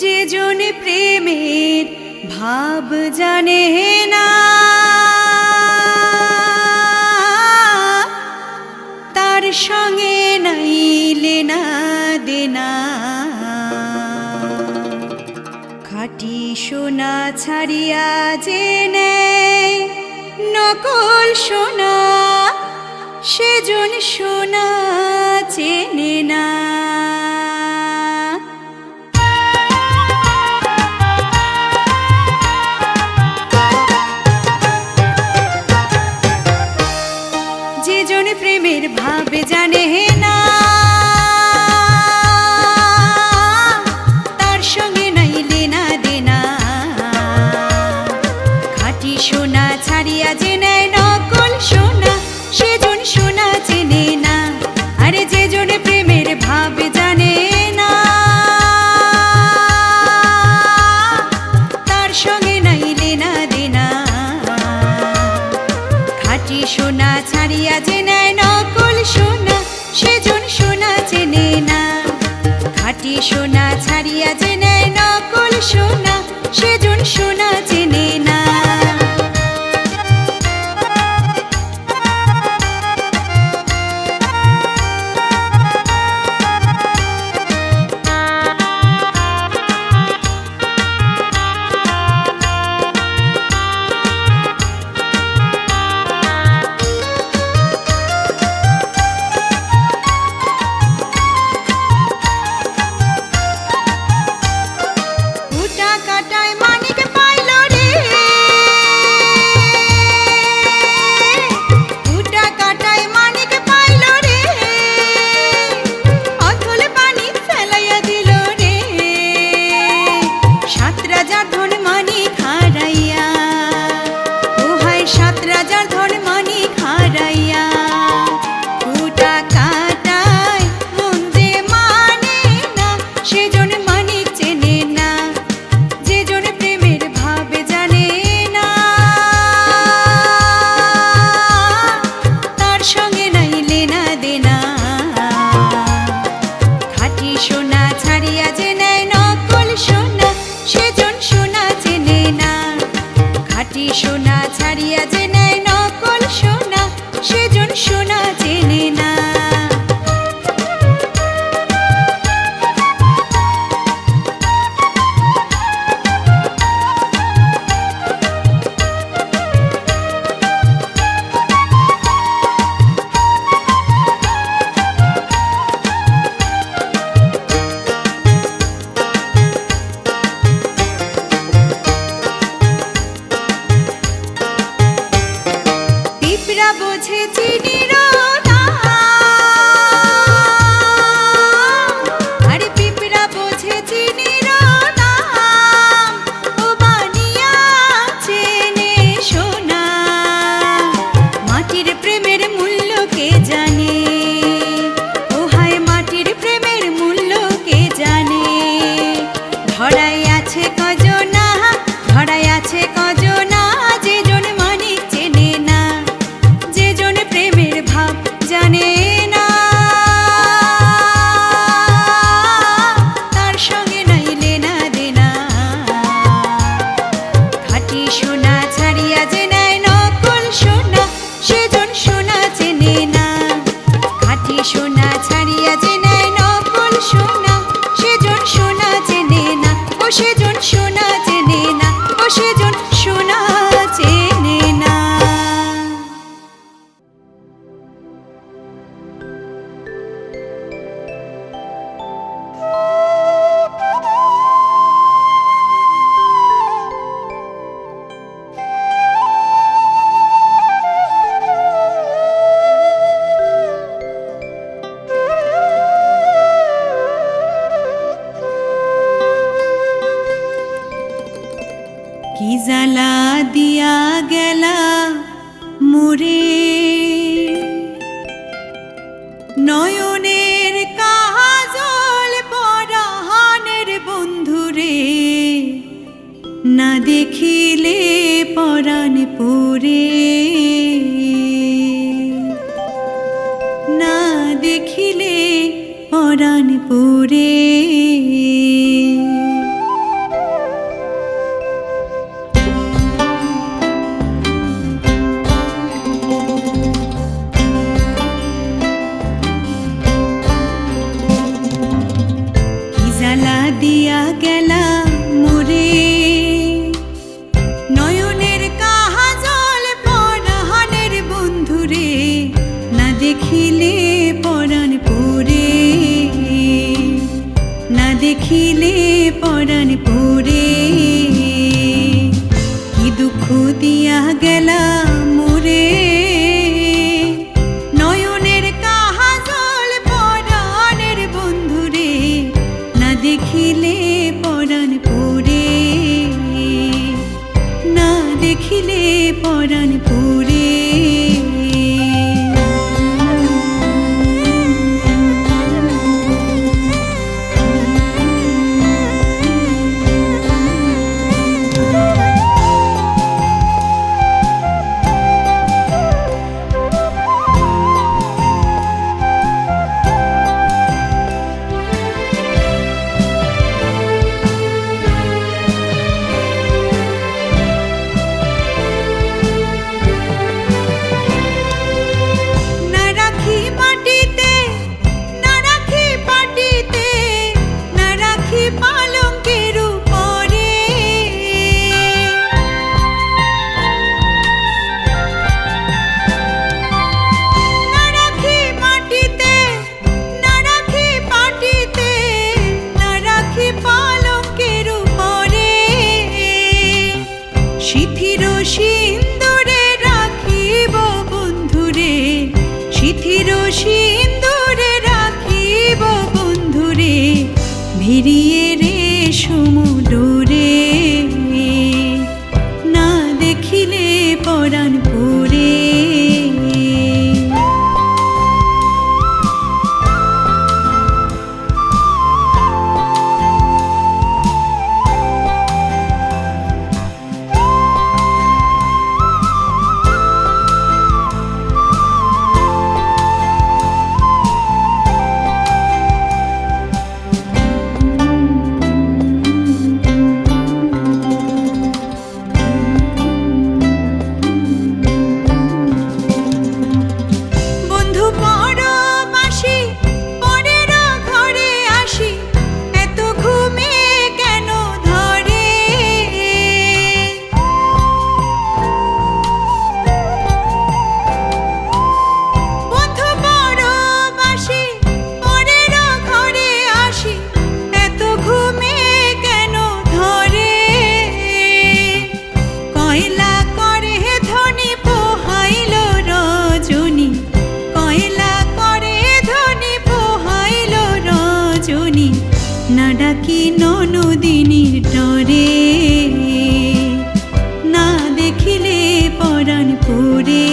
যে জন প্রেমের ভাব জানে না, তার সঙ্গে নাই লেনা দেনা। খাঁটি সোনা ছাড়িয়া যে নেয় নকল সোনা, সেজন সোনা চেনে না। যে জন প্রেমের ভাব জানে না, তার সঙ্গে নাই লেনা দেনা। খাঁটি সোনা ছাড়িয়া যে নেয় নকল সোনা, সেজন সোনা চেনে না। আরে যে জন প্রেমের ভাব জানে না, তার সঙ্গে নাই লেনা দেনা। খাঁটি সোনা ছাড়িয়া যে নেয় নকল সোনা, সেজন সোনা চেনে না। খাঁটি সোনা ছাড়িয়া যে নেয় নকল সোনা, সেজন সোনা চেনে না। সোনা ছাড়িয়া যে নেয় নকল সোনা, সেজন সোনা চেনে না। বোঝে চিনির দাম, আরে পিঁপড়া বোঝে চিনির দাম। ও বানিয়া চেনে সোনা, মাটির প্রেমের মূল্য কে জানে। ও হায় মাটির প্রেমের মূল্য কে জানে। ধরাই আছে কজনা, ধরাই আছে কজনা, যে জন মানিক চেনে না। যে জন প্রেমের ভাব জানে না, তার সঙ্গে নাই লেনা দেনা। খাঁটি সোনা ছাড়িয়া যে নেয় নকল সোনা, সেজন সোনা চেনে না। খাঁটি সোনা ছাড়িয়া যে নেয় নকল সোনা, সেজন সোনা চেনে না। ও সেজন সোনা চেনে না, ও সেজন সোনা চেনে না। কি জ্বালা দিয়া গেলা মোরে, নয়নের কাজল পরাণের বন্ধুরে। না দেখিলে পরাণ পুরে, না দেখিলে পরাণ পুরে। দিয়া গেলা মোরে, নয়নের কাজল পরাণের বন্ধুরে, না দেখিলে পরাণ পড়ে, না দেখিলে পরাণ পড়ে। কি দুঃখ দিয়া গেলা মোরে, নয়নের কাজল পরাণের বন্ধুরে, না দেখিলে পরাণ পড়ে, না দেখিলে পরাণ পড়ে। শিথির সিন্দুরে রাখিব বন্ধুরে, শিথির সিন্দুরে রাখিব বন্ধুরে, ভিড়িয়ে রেশম ডোরে, না দেখিলে পরাণ পড়ে। না ডাকি ননদিনীর ডরে, না দেখিলে পরাণ পড়ে।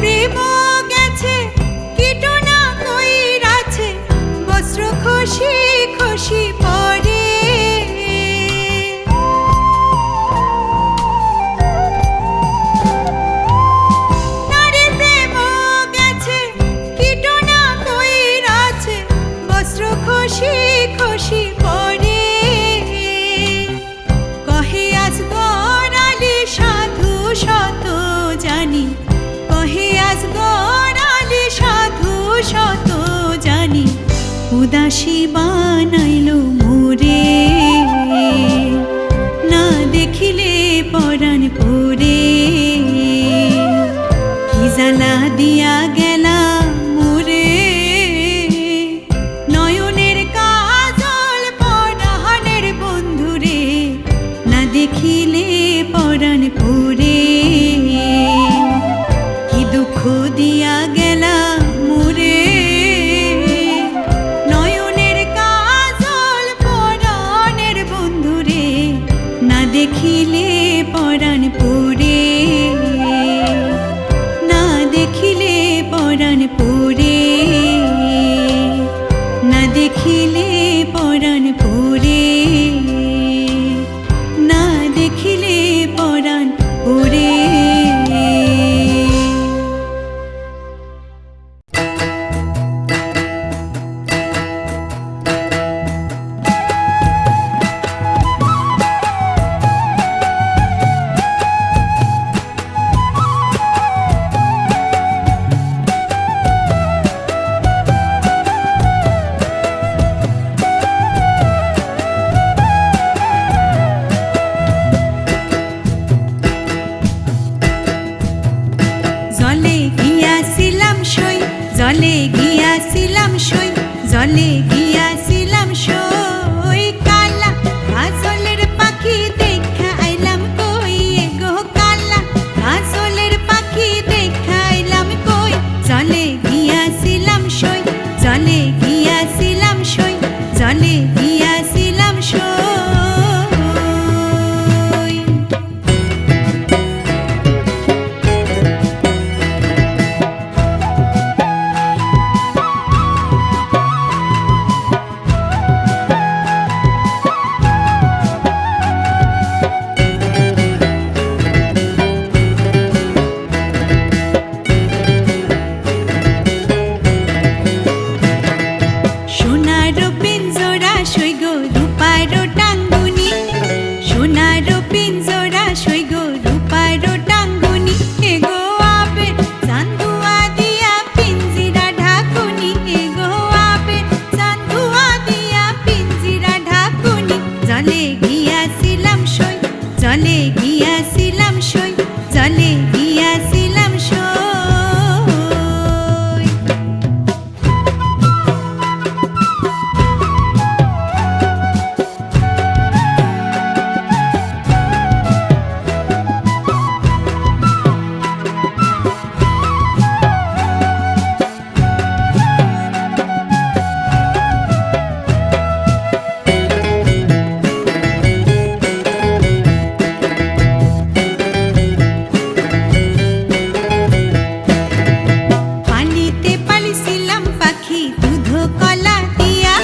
প্রেম গেছে কীটনা কইরাছে, বস্ত্র খসি খসি পড়ে। নারীর প্রেম গেছে কীটনা কইরাছে, বস্ত্র খসি খসি পড়ে। কহে আজ গড়ালি সাধু শত জানি, কহে আজ গড়ালি সাধু শত জানি, উদাসী বানাইল মোরে, না দেখিলে পরাণ পড়ে। কি জ্বালা দিয়া গেলা মোরে, নয়নের কাজল পরাণের বন্ধুরে, না দেখিলে পরাণ পড়ে। দুঃখ দিয়া গেলা মোরে, নয়নের সই, জলে গিয়াছিলাম সই। কালা কাজলের পাখি দেখা আইলাম কই, এগো কালা কাজলের পাখি দেখা আইলাম কই। জলে গিয়াছিলাম সই, জলে গিয়াছিলাম সই, জলে গিয়াছিলাম সই। সোনার পিঞ্জরা সই গো রূপার টাঙ্গুনি, সোনার পিঞ্জরা সই গো রূপার টাঙ্গুনি। এগো আবে চান্দুয়া দিয়া পিঞ্জিরা ঢাকুনি, এগো আবে চান্দুয়া দিয়া পিঞ্জিরা ঢাকুনি। জলে গিয়াছিলাম সই, জলে গিয়াছিলাম সই, জলে গিয়াছিলাম সই। পালিতে পালিছিলাম পাখি দুধ কলা দিয়া,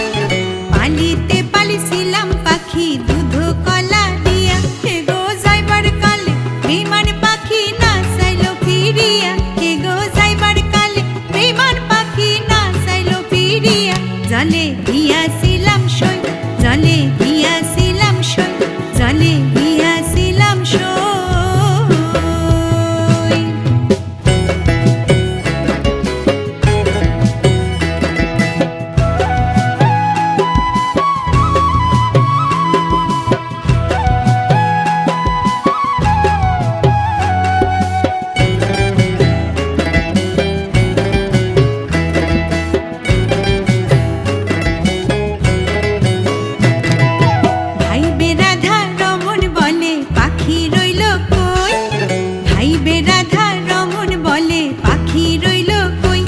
পালিতে পালিছিলাম পাখি দুধ কলা দিয়া। এগো যাইবার কালে বেমান পাখি না চাইলো ফিরিয়া, এগো যাইবার কালে বেমান পাখি না চাইলো ফিরিয়া। জলে গিয়াছিলাম সই, জলে গিয়াছিলাম সই, জলে গিয়াছিলাম সই। ভাইবে রাধা রমন বলে পাখি রইল কই, ভাইবে রাধা রমন বলে পাখি রইল কই।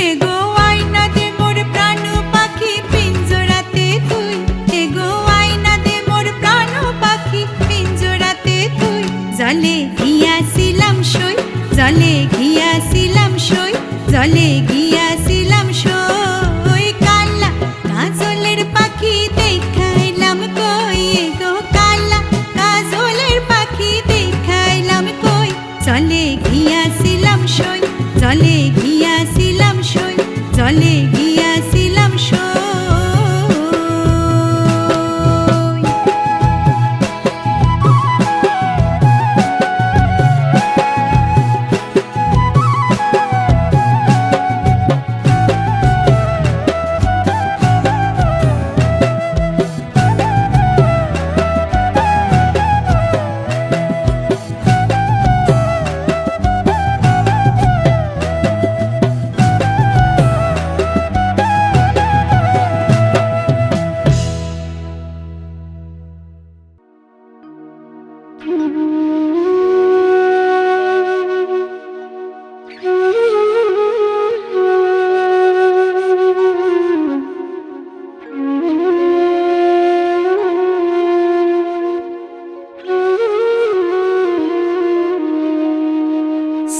এগো আয়না দে মোর প্রাণ পাখি পিঞ্জরাতে তুই, এগো আয়না দে মোর প্রাণ পাখি পিঞ্জরাতে তুই। জলে গিয়াছিলাম সই, জলে গিয়াছিলাম সই, জলে গিয়াছিলাম সই। কালা কাজলের পাখি দেখাইলাম কই, এগো কালা কাজলের পাখি দেখাইলাম কই। জলে গিয়াছিলাম সই, জলে গিয়াছিলাম সই, জলে গিয়াছিলাম সই।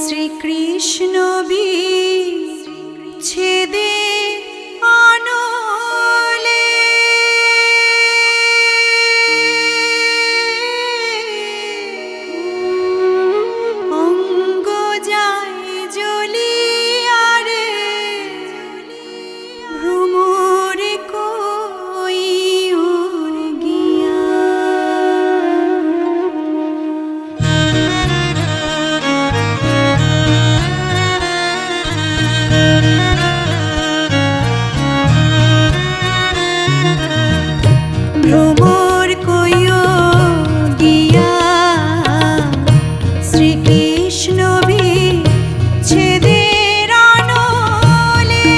শ্রীকৃষ্ণ বিচ্ছেদে অনলে অঙ্গ যায় জ্বলিয়া রে, ভ্রমরে কই ওর গিয়া। ভ্রমর কইও গিয়া শ্রীকৃষ্ণ বিচ্ছেদের অনলে।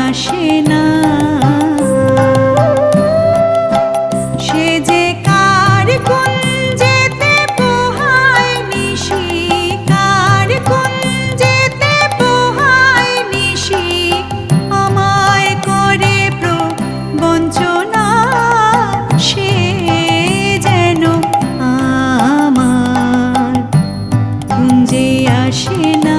আসে না।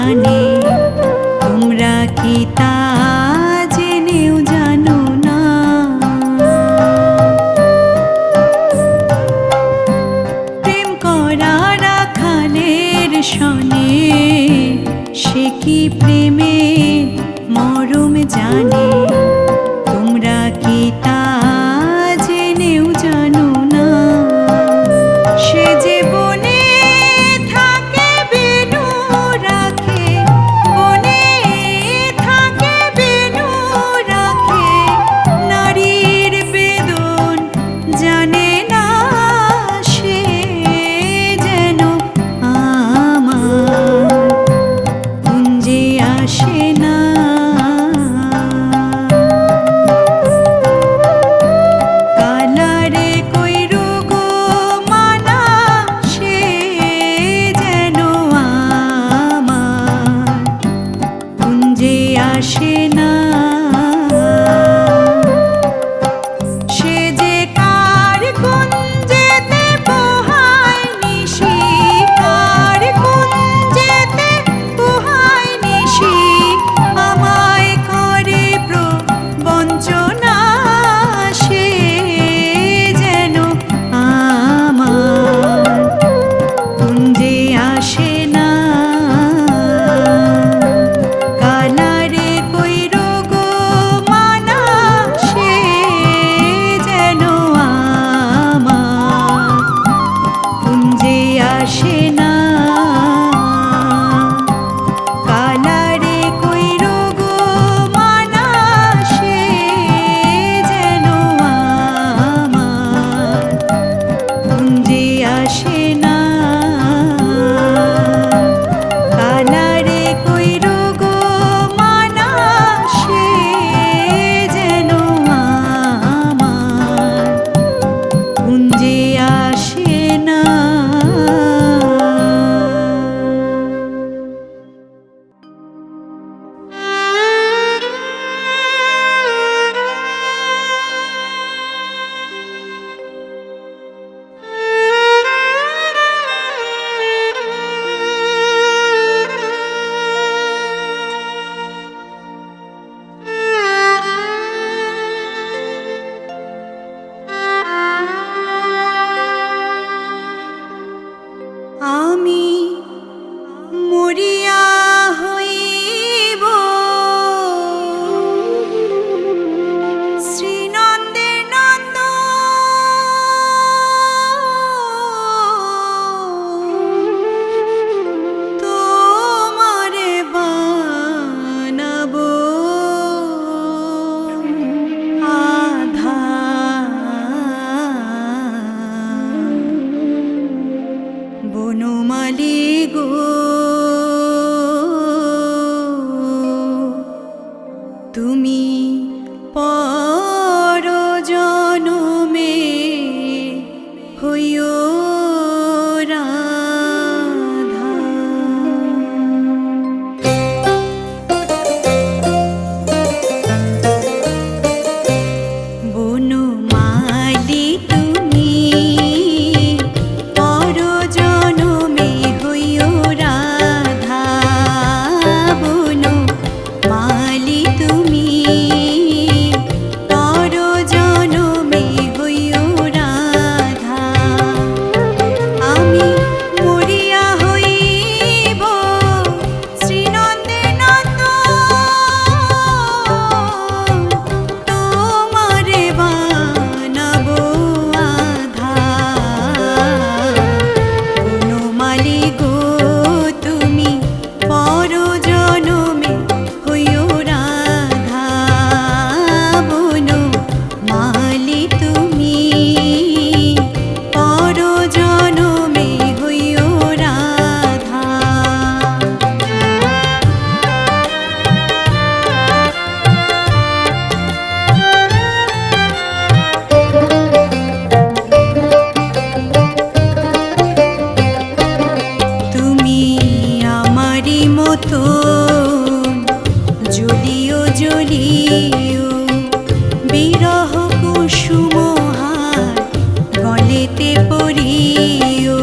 জানে, তোমরা কি তা জেনেও জানো না? প্রেম করা রাখালের সনে, সে কি প্রেমের মরম জানে, তোমরা কি তা জেনেও জানো না? সে যে বনে থাকে বেনু রাখে, বনে থাকে বেনু রাখে, নারীর বেদন জানে না সে, যেন আমার কুঞ্জে আসে না। কালারে কইরো গো মানা, সে যেন আমার কুঞ্জে আসে না। সে যে কার কুঞ্জেতে পোহায় নিশি, কার কুঞ্জেতে পোহায় নিশি, আমায় করে প্রবঞ্চনা, সে যেন আমার কুঞ্জে আসে না। কালারে কইরো গো মানা, সে যেন আমার কুঞ্জে আসে না। কালারে কইরো গো মানা, সে যেন আমার কুঞ্জে আসে না। কালারে কইরো গো মানা, সে যেন আমার কুঞ্জে আসে না। আমি মরিয়া হইব শ্রীনন্দের নন্দ, তোমারে বানাবো বনমালী গো, তুমি পর জনমে হইও রাধা। বনমালী তুমি পর জনমে হইও রাধা, বনমালী তুমি পর জনমে হইও রাধা। আমি মরিয়া হইব শ্রীনন্দের নন্দ, তোমারে বানাবো আধা। বনমালী গো, তুমি পর জনমে হইও রাধা, বনমালী তুমি পর জনমে হইও রাধা। তুমি আমারই মতন জ্বলিও জ্বলিও, বিরহ কুসুমহার গলেতে পড়িও।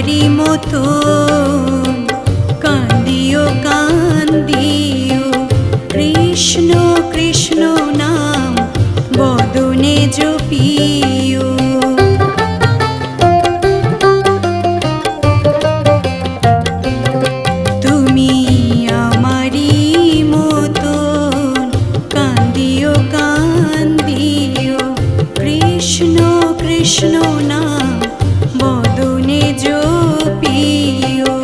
আমারই মতো কান্দিও কান্দিও, কৃষ্ণ কৃষ্ণ নাম বদনে জপিও। তুমি আমারই মতো কান্দিও কান্দিও, কৃষ্ণ কৃষ্ণ নাম বদনে জপিও।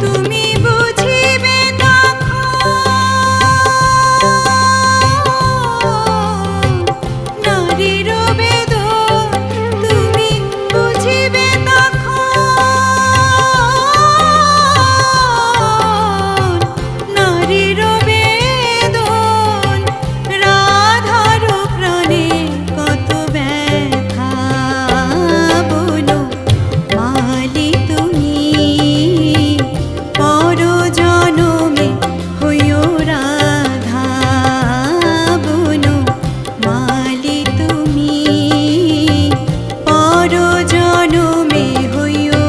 তুমি বুঝিবে তখন নারীর বেদন, তুমি বুঝিবে তখন নারীর বেদন। রাধার প্রাণে কত ব্যথা বলো মালি তুমি, পর জনমে হইও রাধা বলো মালি তুমি, পর জনমে হইও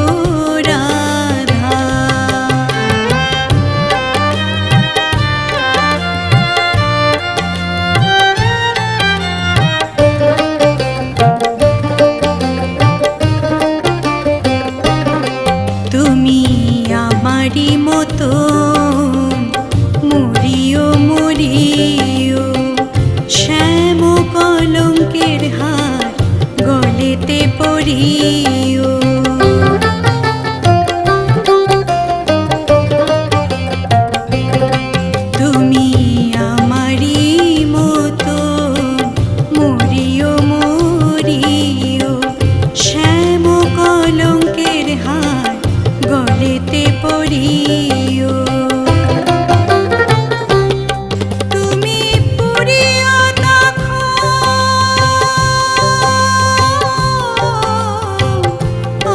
রাধা। তুমি আমারই মতো মরিও মরিও, শ্যাম কলঙ্কের হার গলেতে পরিও। তুমি আমারই মতো মরিও মরিও, শ্যাম কলঙ্কের হার গলেতে পরিও। তুমি পুরিও তখন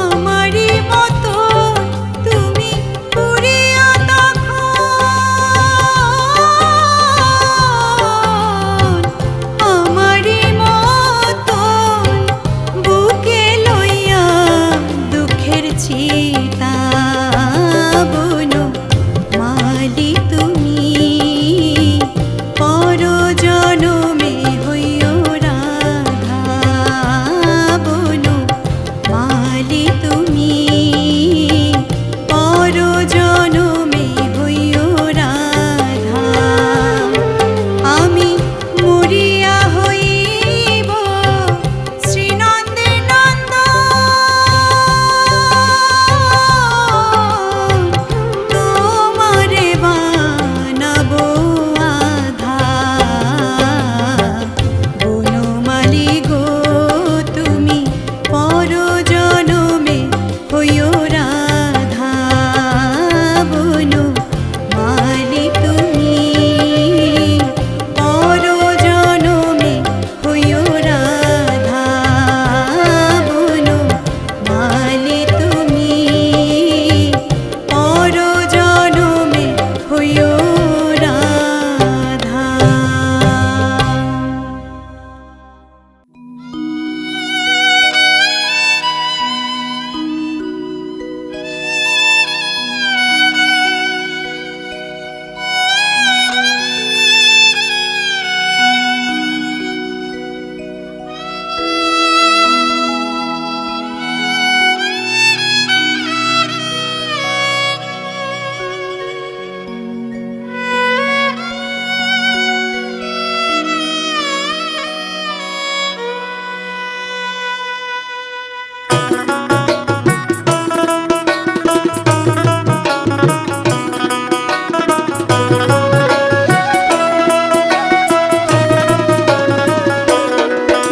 আমারই মতো, তুমি পুরিও তখন আমারই মতন, বুকে লইয়া দুঃখের চিতা বলো মালি তুমি, পর জনমে হইও রাধা বলো মালি তুমি, পর জনমে হইও রাধা। আমি মরিয়া হইব শ্রীনন্দের নন্দন, তোমারে বানাবো আধা বনমালী গো তুমি, পর জনমে হইও রাধা বনমালী তুমি, পর জনমে হইও রাধা বনমালী তুমি, পর জনমে হইও রাধা।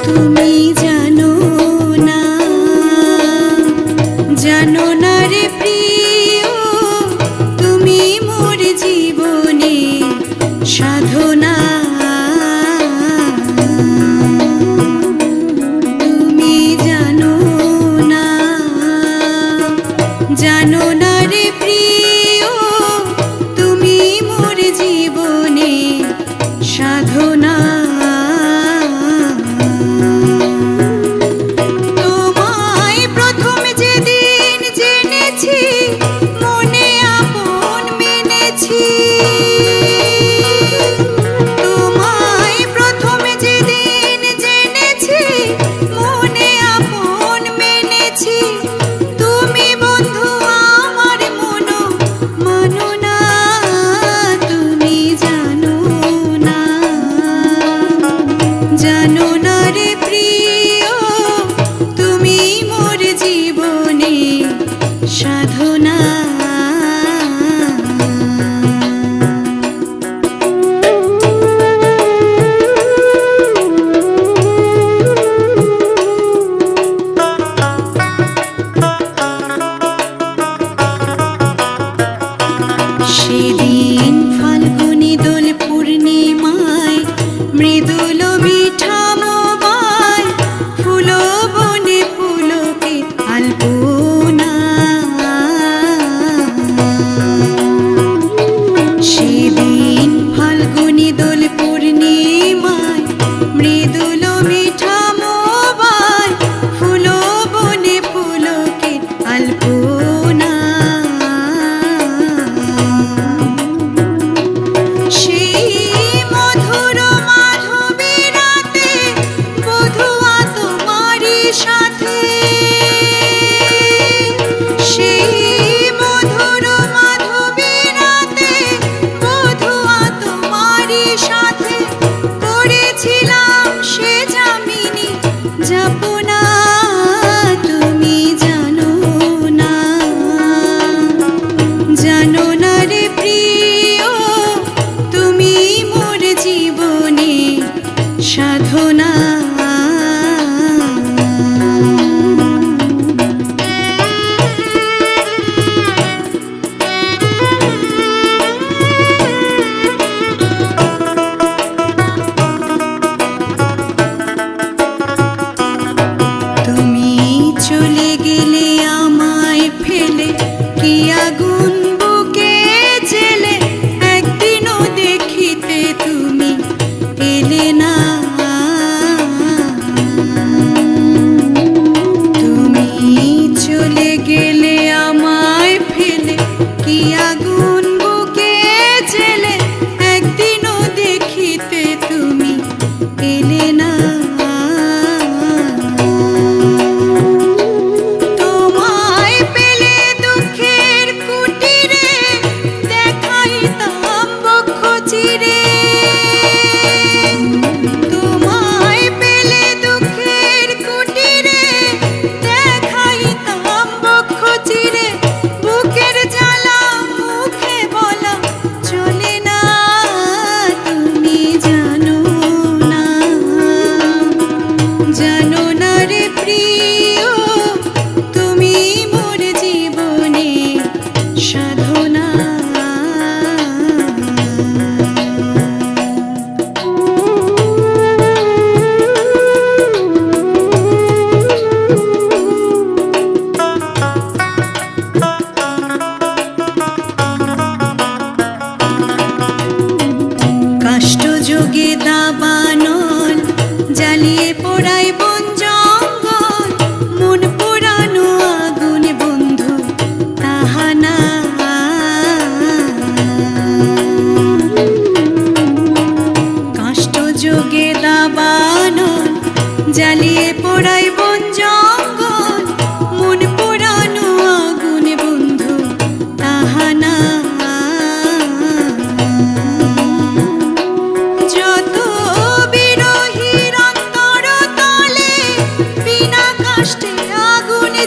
তুমি জানো না, জানো না রে প্রিয়, তুমি মোর জীবনে সাধনা। তুমি জানো না, জানো না রে প্রিয়, তুমি মোর জীবনে সাধনা। তোমায়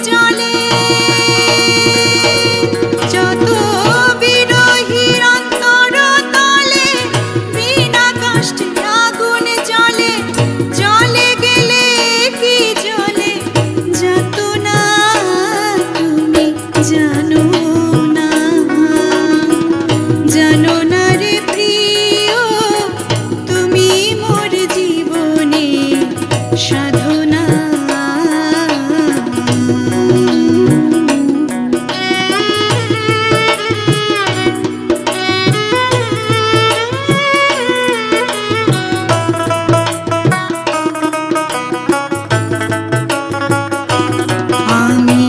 জলে যত বিরহীর অন্তর তলে বিনা কষ্টে আগুন জ্বলে জলে গেলে কি জ্বলে যত না তুমি জানো না জানো না রে প্রিয় তুমি মোর জীবনে সাধনা আমি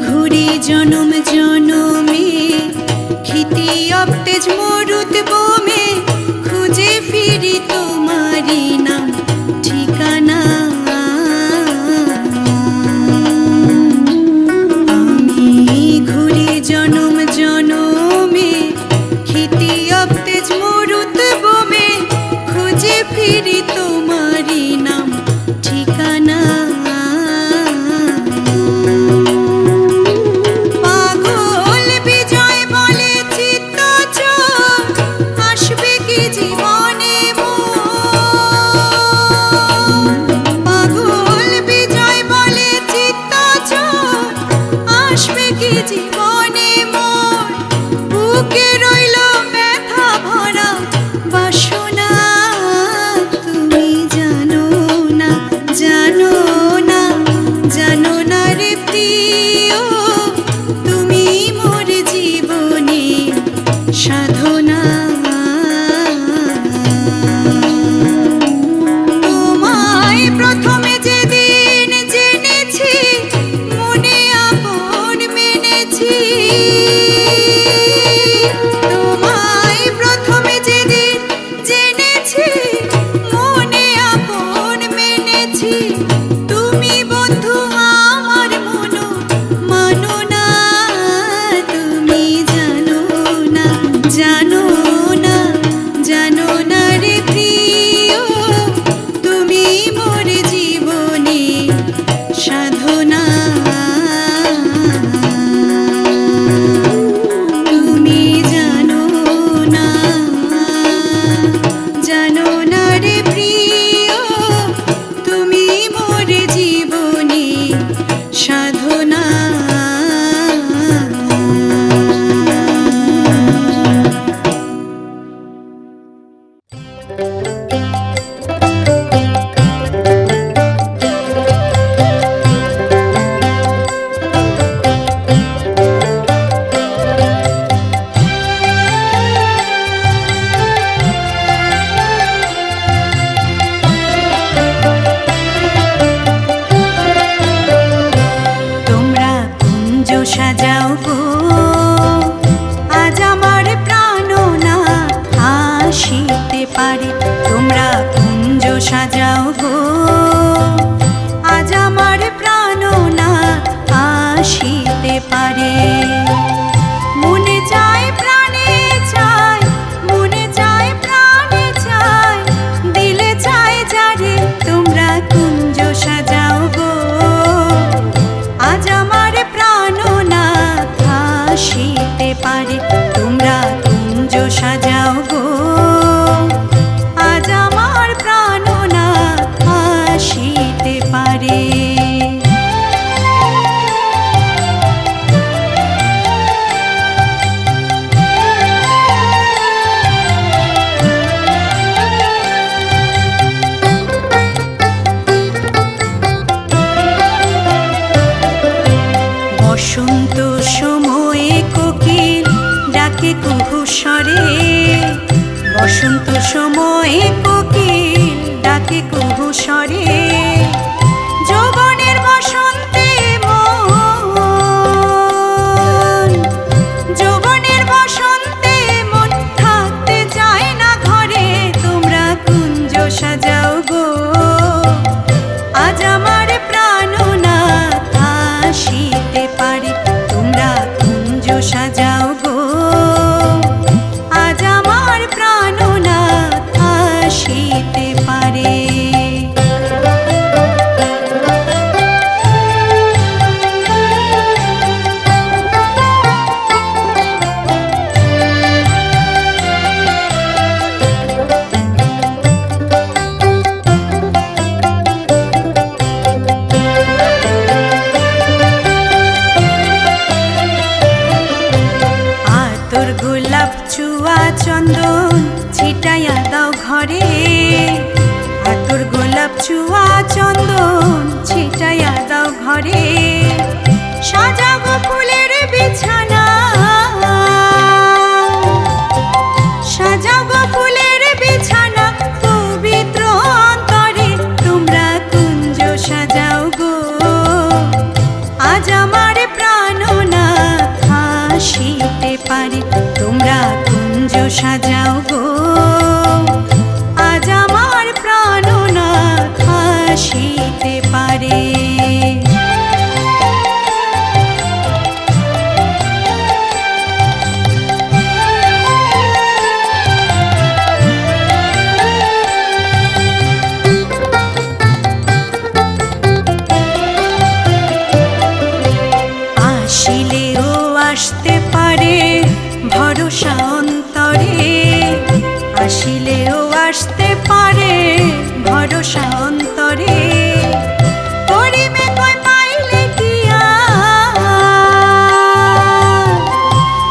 ঘুরি জনম জনমে ক্ষিতি অবতেজ মরুত বোমে খুঁজে ফিরি তোমারি নাম ঠিকানা আমি ঘুরি জনম জনমে ক্ষিতি অবতেজ মরুত বোমে খুঁজে ফিরি তোমারি নাম ঠিকানা পাগল বিজয় বলে চিত্ত চোর আসবে কি জীবনে পাগল বিজয় বলে চিত্ত চোর আসবে কি জীবনে মোর বুকে রইল ব্যথা ভরা বাসনা তুমি জানো না জানো না জানো না রে প্রিয় তুমি মোর জীবনে সাধনা তোমায় প্রথমে যেদিন জেনেছি মনে আপন মেনেছি তোমায় প্রথমে যেদিন জেনেছি মনে আপন মেনেছি তুমি বন্ধু আমার মনো মানো না তুমি জানো না জানো না জানো না রে প্রিয় তুমি মোর জীবনে সাধনা তুমি জানো না জানো না রে প্রিয় তুমি মোর জীবনে সাধনা তোমরা কুঞ্জ সাজাও গো আজ আমার প্রাণ না আসিতে পারে তোমরা কুঞ্জ সাজাও গো আজ আমার প্রাণ না আসিতে পারে মনে চায় প্রাণে চায় মনে চায় প্রাণে চায় দিলে চায় যারে তোমরা কুঞ্জ সাজাও গো আজ আমার প্রাণ না আসিতে পারে তোমরা কুঞ্জ সাজাও গো আজ আমার প্রাণ না আসিতে পারে বসন্ত সময়ে কোকিল ডাকে কুহু স্বরে বসন্ত সময়ে কোকিল ডাকে কুহু স্বরে যৌবনের বসন্তে মন যৌবনের বসন্তে মন থাকতে চায় না ঘরে তোমরা কুঞ্জ সাজাও গো আজ আমার প্রাণ না আসিতে পারে তোমরা কুঞ্জ সাজাও গো আজ আমার প্রাণ না আসিতে পারে ছুয়া চন্দন ছিটাইয়া দাও ঘরে, আতর গোলাপ ছুয়া চন্দন ছিটাইয়া দাও ঘরে। সাজাবো ফুলের বিছানা, সাজাবো ফুলের বিছানা, পবিত্র অন্তরে তোমরা কুঞ্জ সাজাও গো। আজ আমার প্রাণনাথ আসিতে পারে, তোমরা কুঞ্জ সাজাও গো। আজ আমার প্রাণনাথ আসিতে পারে। আসিলেও আসতে পারে ভরসা অন্তরে, আসিলেও আসতে পারে ভরসা অন্তরে। করিমে কয় পাইলে কি আর,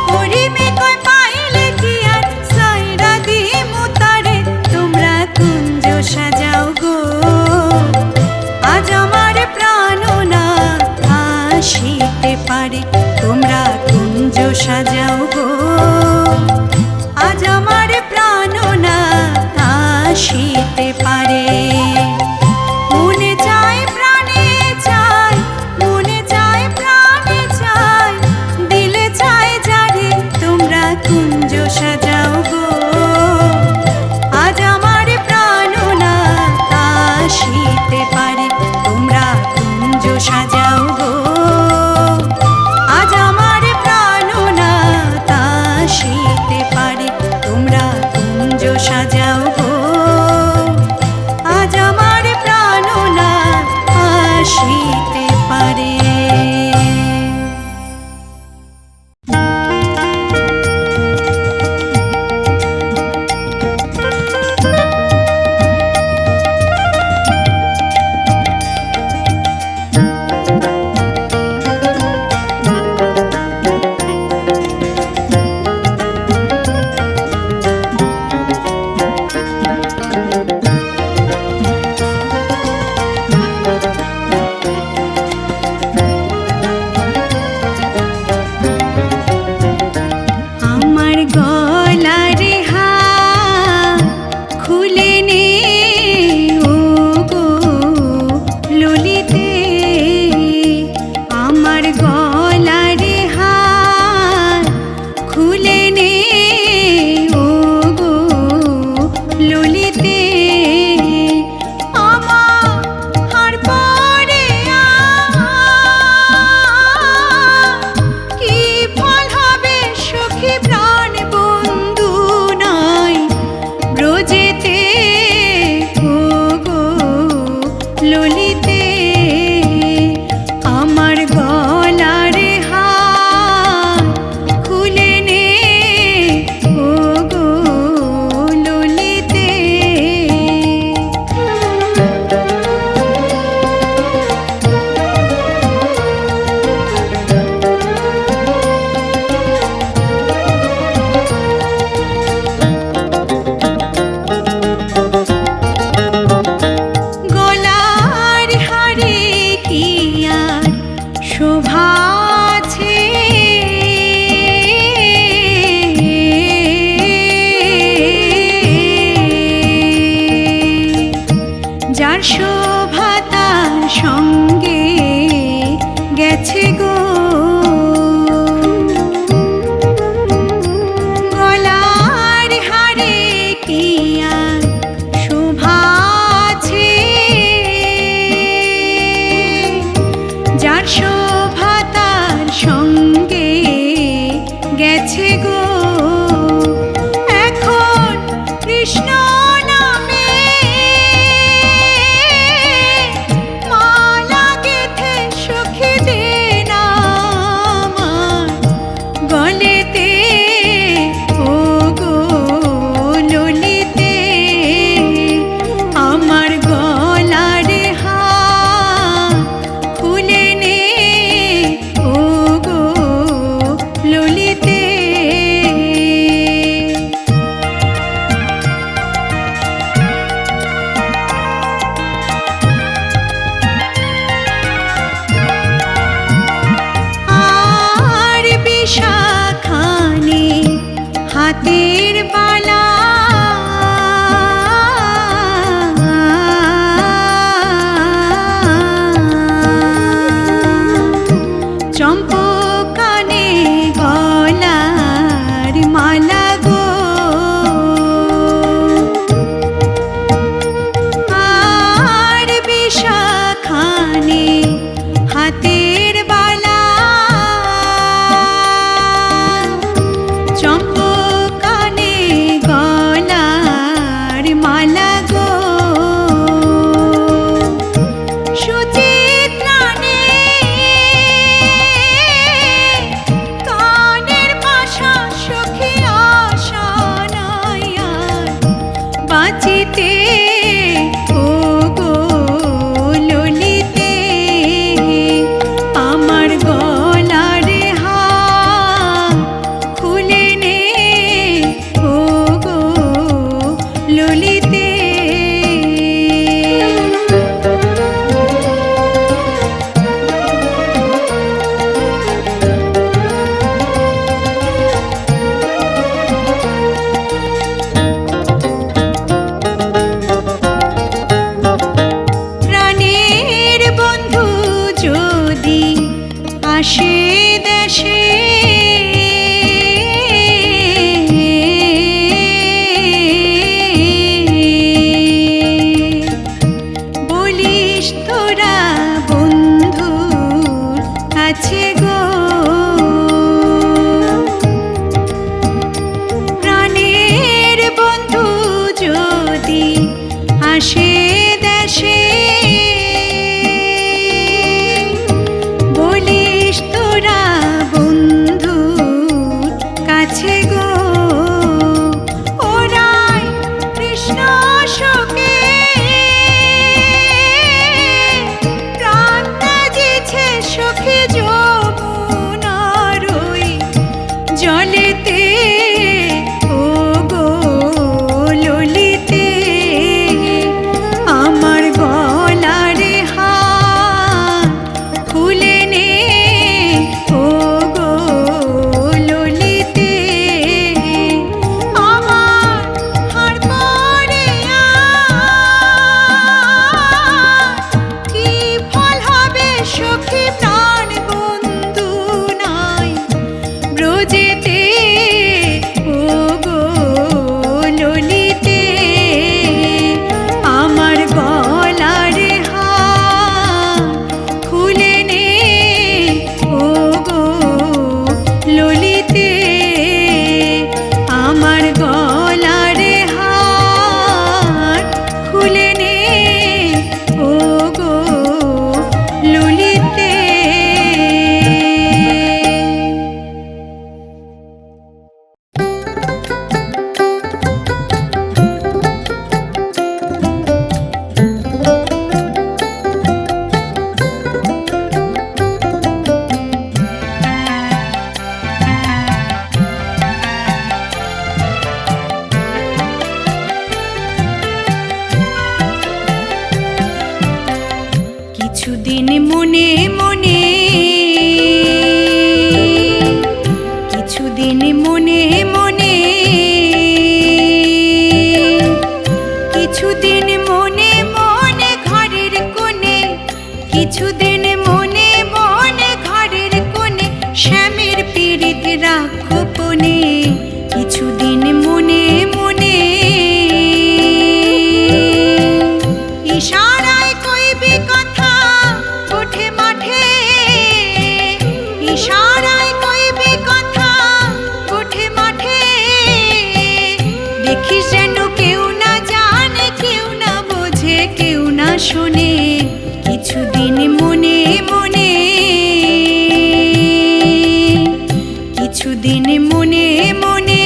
করিমে কয় পাইলে কি আর, সাইরা দিমু তারে, তোমরা কুঞ্জ সাজাও গো। আজ আমার প্রাণনাথ আসিতে পারে, তোমরা কুঞ্জ সাজাও গো। আজ আমার প্রাণনাথ আসিতে পারে। মনে চায় প্রাণে চায়, মনে চায় প্রাণে চায়, দিলে চায় যারে, তোমরা কুঞ্জ সাজাও গো। আজ আমার প্রাণনাথ আসিতে পারে, তোমরা কুঞ্জ সাজাও গো। আজ আমার প্রাণনাথ আসিতে পারে, তোমরা কুঞ্জ সাজাও গো। আজ আমার প্রাণনাথ আসিতে পারে। আমার গলার হার খুলে নে ও গো ললিতে, আমার গলার হার খুলে নে ও গো ললিতে। আমার হার পরে কি ফল হবে সখী, প্রাণ বন্ধু নাই ব্রজেতে ও গো ললিতে। আমার গলার হার খুলে নে ও গো ললিতে। গলার হারে কি আর শোভা আছে, যার শোভা তার সঙ্গে গেছে গো। গলার হারে কি আর শোভা আছে, যার শোভা তার সঙ্গে গেছে গো। এখন কৃষ্ণ নামে মালা গেথে সখী দে না আমার গলেতে ও গো ললিতে। আমার গলার হার খুলে নে ও গো ললিতে। আসে দেশে বলিস তোরা বন্ধুর কাছে গো প্রাণের বন্ধু যদি আসে দেশে বলিস তোরা বন্ধুর কাছে গো ওরাই কৃষ্ণ শোকে প্রাণ ত্যাজেছে সখী যমুনার ওই জলেতে ও গো ললিতে আমার গলার হার খুলে নে ও গো ললিতে আমার হার পরে কি ফল হবে সখী প্রাণ বন্ধু নাই ব্রজেতে ও গো ললিতে আমার গলার হার খুলে নে ও গো ললিতে আমার গলার হার খুলে নে ও গো ললিতে কিছুদিন মনে মনে কিছুদিন মনে মনে কিছুদিন মনে মনে ঘরের কোণে কিছুদিন মনে মনে ঘরের কোণে শ্যামের পীড়িত রাখো পনে কিছুদিন মনে মনে ইশারায় কইবি কথা ওঠে মাঠে ইশারায় কইবি কথা ওঠে মাঠে দেখিস যেন কেউ না জানে কেউ না বোঝে কেউ না শোনে কিছুদিন মনে মনে কিছুদিন মনে মনে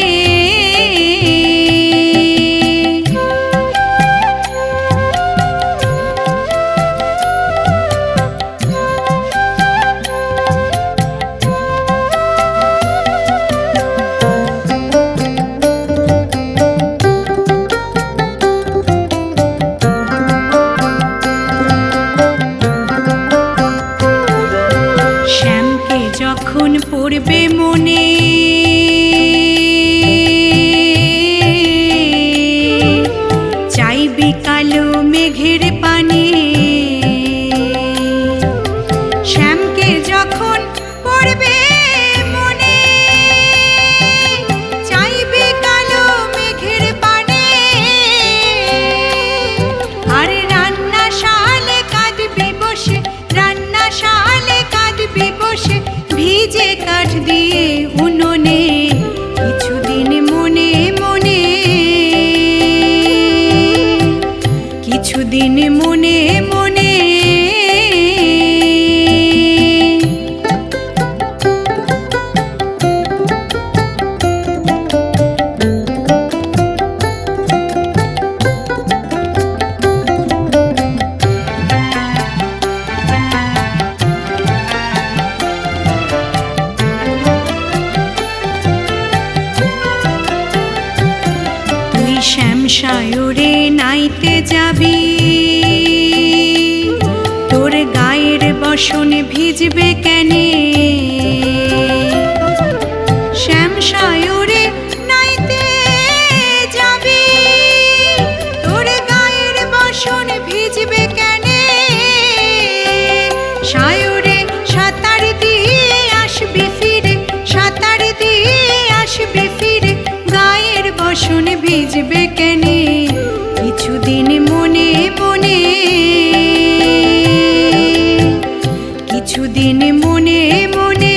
শ্যামকে যখন পড়বে মনে চাইবি কালো মেঘের পানে শ্যামকে যখন পড়বে মনে চাইবি কালো মেঘের পানে আর রান্নাশালে কাঁদবি বসে রান্নাশালে কাঁদবি বসে ভিজে কাঠ দিয়ে উনুনে কিছুদিন মনে মনে কিছুদিন মনে মনে তুই শ্যামসায়রে নাইতে যাবি তোর গায়ের বসন ভিজবে কেনে শ্যামসায়রে নাইতে যাবি তোর গায়ের বসন ভিজবে কেনে সায়রে সাঁতার দিয়ে ভিজবে কেনে কিছুদিন মনে মনে, কিছুদিন মনে মনে।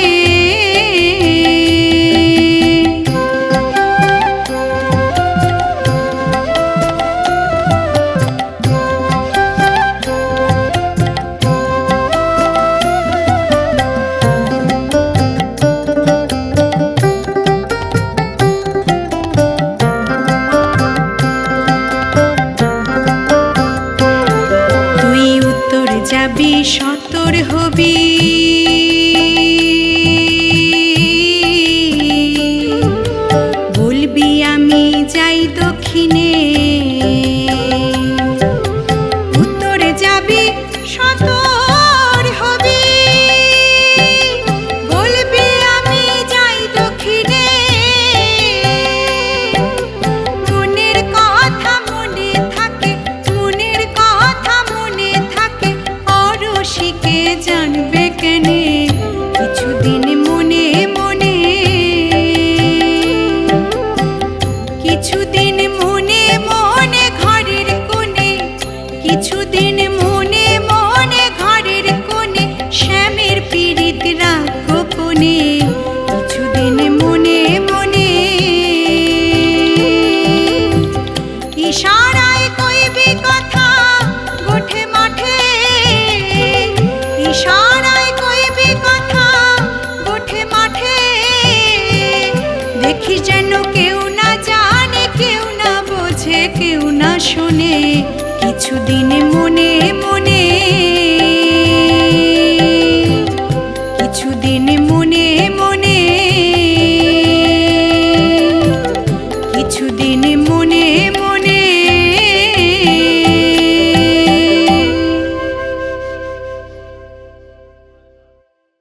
যাবি সতর হবি, বলবি আমি যাই দক্ষিণে। উত্তরে যাবি সতর হবি, বলবি আমি যাই দক্ষিণে। মনের কথা মনে থাকে, মনের কথা মনে থাকে, রসিকে জানবে কেনে কিছুদিন মনে মনে, কিছুদিন মনে মনে ঘরের কোণে, কিছুদিন মনে মনে ঘরের কোণে, শ্যামের পীড়িত রাগ কোণে কিছুদিন মনে মনে। ইশারায় কইবি কথা গোঠে মাঠে, ইশারায় কইবি কথা গোঠে মাঠে, দেখি যেন কেউ না জানে, কেউ না বোঝে, কেউ না শোনে কিছুদিন মনে মনে, কিছুদিন